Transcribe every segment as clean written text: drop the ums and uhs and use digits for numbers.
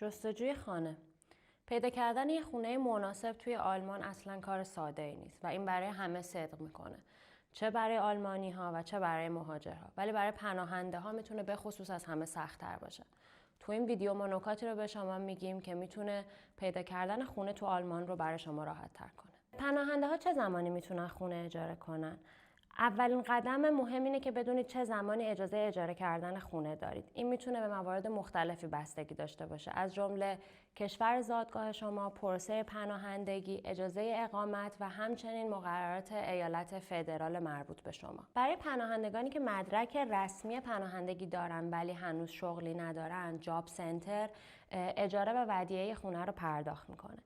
جستجوی خانه. پیدا کردن یه خونه مناسب توی آلمان اصلا کار ساده ای نیست و این برای همه صدق میکنه. چه برای آلمانی ها و چه برای مهاجرها، ولی برای پناهنده ها میتونه به خصوص از همه سخت‌تر باشه. تو این ویدیو ما نکاتی رو به شما میگیم که میتونه پیدا کردن خونه تو آلمان رو برای شما راحت تر کنه. پناهنده ها چه زمانی میتونن خونه اجاره کنن؟ اولین قدم مهم اینه که بدونید چه زمانی اجازه اجاره کردن خونه دارید. این میتونه به موارد مختلفی بستگی داشته باشه، از جمله کشور زادگاه شما، پروسه پناهندگی، اجازه اقامت و همچنین مقررات ایالت فدرال مربوط به شما. برای پناهندگانی که مدرک رسمی پناهندگی دارن ولی هنوز شغلی ندارن، جاب سنتر اجاره و ودیعه خونه رو پرداخت میکنه.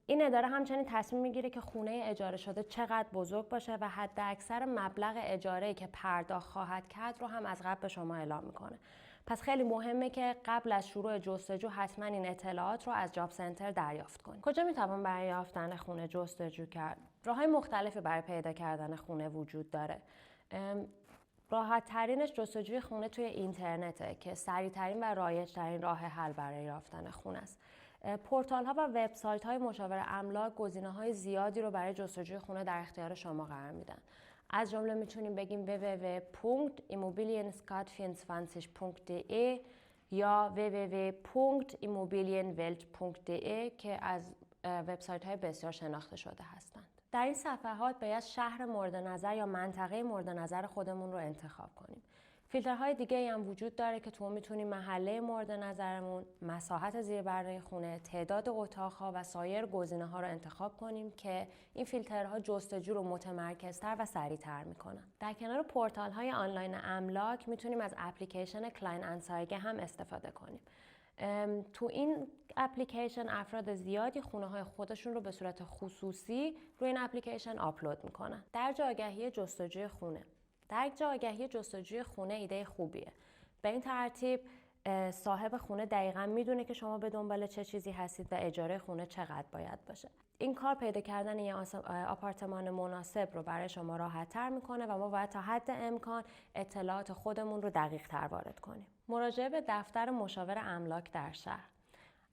این اداره همچنین تصمیم میگیره که خونه اجاره شده چقدر بزرگ باشه و حد اکثر مبلغ اجاره‌ای که پرداخت خواهد کرد رو هم از قبل به شما اعلام میکنه. پس خیلی مهمه که قبل از شروع جستجو حتما این اطلاعات رو از جاب سنتر دریافت کنید. کجا میتوان برای یافتن خونه جستجو کرد؟ راه‌های مختلفی برای پیدا کردن خونه وجود داره. راحت ترینش جستجوی خونه توی اینترنته که سریع ترین و رایج ترین راه حل برای یافتن خونه است. پورتال ها و وبسایت های مشاور املاک گزینه های زیادی رو برای جستجوی خونه در اختیار شما قرار میدن. از جمله میتونیم بگیم www.immobilienskatt24.de یا www.immobilienwelt.de که از وبسایت های بسیار شناخته شده هستند. در این صفحات باید شهر مورد نظر یا منطقه مورد نظر خودمون رو انتخاب کنیم. فیلترهای دیگه هم وجود داره که تو میتونیم محله مورد نظرمون، مساحت زیربنای خونه، تعداد اتاقها و سایر گزینه‌ها رو انتخاب کنیم که این فیلترها جستجو رو متمرکزتر و سریعتر میکنن. در کنار پورتال‌های آنلاین املاک میتونیم از اپلیکیشن کلاین انزایگه هم استفاده کنیم. تو این اپلیکیشن افراد زیادی خونه‌های خودشون رو به صورت خصوصی روی این اپلیکیشن آپلود میکنن. درج آگهی جستجوی خونه. درج آگهی جستجوی خونه ایده خوبیه. به این ترتیب صاحب خونه دقیقاً میدونه که شما به دنبال چه چیزی هستید و اجاره خونه چقدر باید باشه. این کار پیدا کردن یه آپارتمان مناسب رو برای شما راحت تر میکنه و ما باید تا حد امکان اطلاعات خودمون رو دقیق تر وارد کنیم. مراجعه به دفتر مشاور املاک در شهر.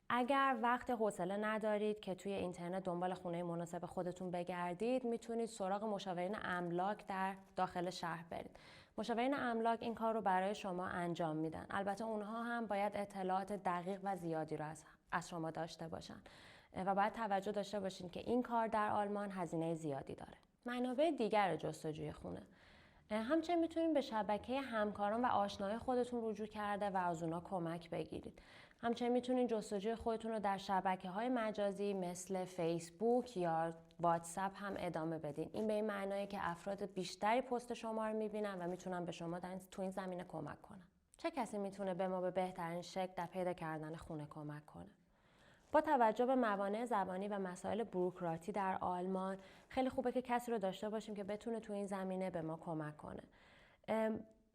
اگر وقت حوصله ندارید که توی اینترنت دنبال خونه مناسب خودتون بگردید، میتونید سراغ مشاورین املاک در داخل شهر برید. مشاورین املاک این کار رو برای شما انجام میدن. البته اونها هم باید اطلاعات دقیق و زیادی رو از شما داشته باشن و باید توجه داشته باشین که این کار در آلمان هزینه زیادی داره. منابع دیگر جستجوی خونه. همچنین میتونید به شبکه همکاران و آشنای خودتون رجوع کرده و از اونا کمک بگیرید. همچنین میتونید جستجوی خودتون رو در شبکه‌های مجازی مثل فیسبوک یا واتساپ هم ادامه بدین. این به این معنیه که افراد بیشتری پست شما رو میبینن و میتونن به شما تو این زمینه کمک کنن. چه کسی میتونه به ما به بهترین شکل در پیدا کردن خونه کمک کنه؟ با توجه به موانع زبانی و مسائل بوروکراتی در آلمان خیلی خوبه که کسی رو داشته باشیم که بتونه تو این زمینه به ما کمک کنه.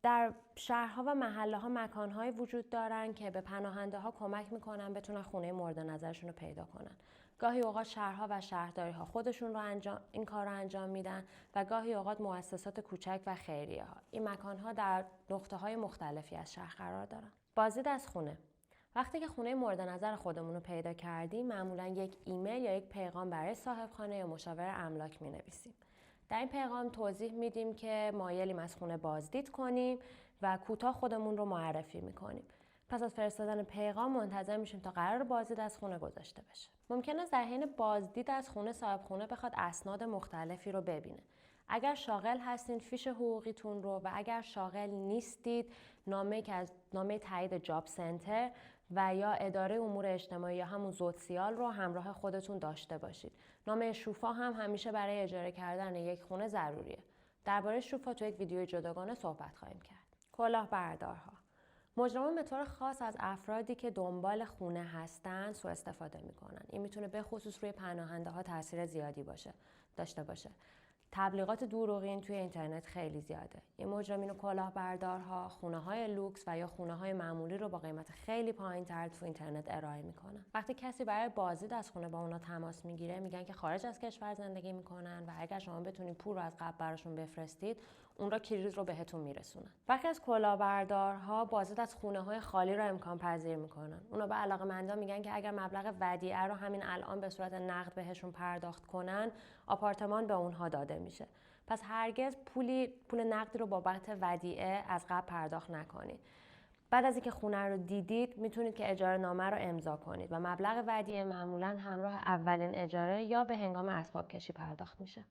در شهرها و محله‌ها مکان‌هایی وجود دارن که به پناهنده ها کمک میکنن بتونن خونه مورد نظرشون رو پیدا کنن. گاهی اوقات شهرها و شهرداری‌ها خودشون رو این کار رو انجام میدن و گاهی اوقات مؤسسات کوچک و خیریه‌ها. این مکان‌ها در نقطه‌های مختلفی از شهر قرار دارن. بازدید از خونه. وقتی که خونه مورد نظر خودمون رو پیدا کردیم، معمولا یک ایمیل یا یک پیغام برای صاحب خانه یا مشاور املاک می‌نویسیم. در این پیغام توضیح میدیم که مایلیم از خونه بازدید کنیم و کوتاه خودمون رو معرفی میکنیم. پس از فرستادن پیغام منتظر میشیم تا قرار بازدید از خونه گذاشته بشه. ممکن است در حین بازدید از خونه صاحب خونه بخواد اسناد مختلفی رو ببینه. اگر شاغل هستین فیش حقوقیتون رو و اگر شاغل نیستید نامه تایید جاب سنتر و یا اداره امور اجتماعی یا همون سوسیال رو همراه خودتون داشته باشید. نامه شوفا هم همیشه برای اجاره کردن یک خونه ضروریه. درباره شوفا تو یک ویدیو جداگانه صحبت خواهیم کرد. کلاهبردارها. مجرمان به طور خاص از افرادی که دنبال خونه هستن سوء استفاده میکنن. این میتونه به خصوص روی پناهنده ها تاثیر زیادی داشته باشه. تبلیغات دروغین توی اینترنت خیلی زیاده. این مجرمین و کلاهبردارها خونه‌های لوکس و یا خونه‌های معمولی رو با قیمت خیلی پایین‌تر تو اینترنت ارائه میکنن. وقتی کسی برای بازدید از خونه با اونا تماس میگیره، میگن که خارج از کشور زندگی میکنن و اگر شما بتونید پول رو از قبل براشون بفرستید، اون را کلید رو بهتون میرسونن. برخی از کلاهبردارها بازدید از خونه‌های خالی رو امکان پذیر میکنن. اونا به علاقه‌مندان میگن که اگر مبلغ ودیعه رو همین الان به صورت نقد بهشون پرداخت کنن، آپارتمان به اونها داده میشه. پس هرگز پول نقدی رو بابت ودیعه از قبل پرداخت نکنید. بعد از اینکه خونه رو دیدید، میتونید که اجاره نامه رو امضا کنید و مبلغ ودیعه معمولاً همراه اولین اجاره یا به هنگام اسباب کشی پرداخت میشه.